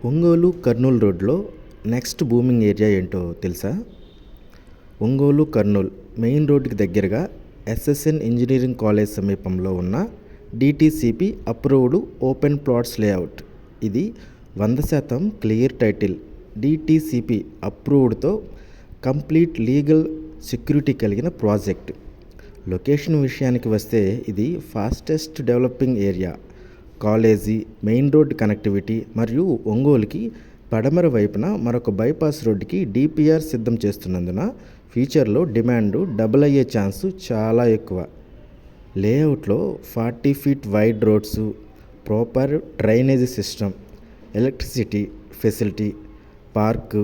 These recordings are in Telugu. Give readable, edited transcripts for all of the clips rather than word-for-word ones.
ఒంగోలు కర్నూలు రోడ్లో నెక్స్ట్ బూమింగ్ ఏరియా ఏంటో తెలుసా? ఒంగోలు కర్నూలు మెయిన్ రోడ్డుకి దగ్గరగా ఎస్ఎస్ఎన్ ఇంజనీరింగ్ కాలేజ్ సమీపంలో ఉన్న DTCP approved open plots layout. ఇది 100% క్లియర్ టైటిల్ డిటిసిపి అప్రూవ్డ్తో కంప్లీట్ లీగల్ సెక్యూరిటీ కలిగిన ప్రాజెక్ట్. లొకేషన్ విషయానికి వస్తే ఇది fastest developing area. College, main road connectivity మరియు ఒంగోలుకి పడమర వైపున మరొక బైపాస్ రోడ్డుకి డిపిఆర్ సిద్ధం చేస్తున్నందున ఫ్యూచర్లో డిమాండ్ డబుల్ అయ్యే ఛాన్సు చాలా ఎక్కువ. లేఅవుట్లో 40 feet wide roads, proper drainage system, electricity facility, park,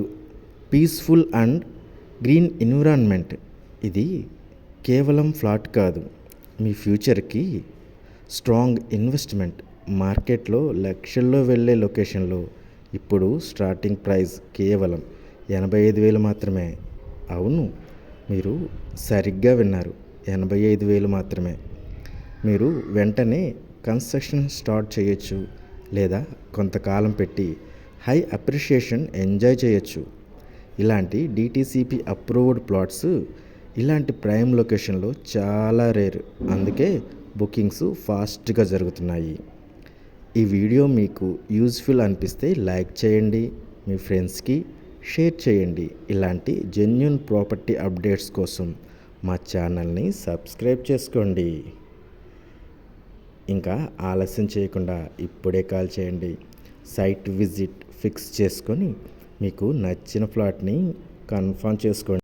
peaceful and green environment. ఇది కేవలం ఫ్లాట్ కాదు, మీ ఫ్యూచర్కి స్ట్రాంగ్ ఇన్వెస్ట్మెంట్. మార్కెట్లో లక్షల్లో వెళ్ళే లొకేషన్లో ఇప్పుడు స్టార్టింగ్ ప్రైస్ కేవలం 85,000 మాత్రమే. అవును, మీరు సరిగ్గా విన్నారు, 85,000 మాత్రమే. మీరు వెంటనే కన్స్ట్రక్షన్ స్టార్ట్ చేయొచ్చు, లేదా కొంతకాలం పెట్టి హై అప్రిషియేషన్ ఎంజాయ్ చేయొచ్చు. ఇలాంటి డిటిసిపి అప్రూవ్డ్ ప్లాట్స్ ఇలాంటి ప్రైమ్ లొకేషన్లో చాలా రేర్. అందుకే బుకింగ్స్ ఫాస్ట్గా జరుగుతున్నాయి. ఈ వీడియో మీకు యూజ్ఫుల్ అనిపిస్తే లైక్ చేయండి, మీ ఫ్రెండ్స్కి షేర్ చేయండి. ఇలాంటి జెన్యూన్ ప్రాపర్టీ అప్డేట్స్ కోసం మా ఛానల్ని సబ్స్క్రైబ్ చేసుకోండి. ఇంకా ఆలస్యం చేయకుండా ఇప్పుడే కాల్ చేయండి. సైట్ విజిట్ ఫిక్స్ చేసుకొని మీకు నచ్చిన ప్లాట్ని కన్ఫర్మ్ చేసుకోండి.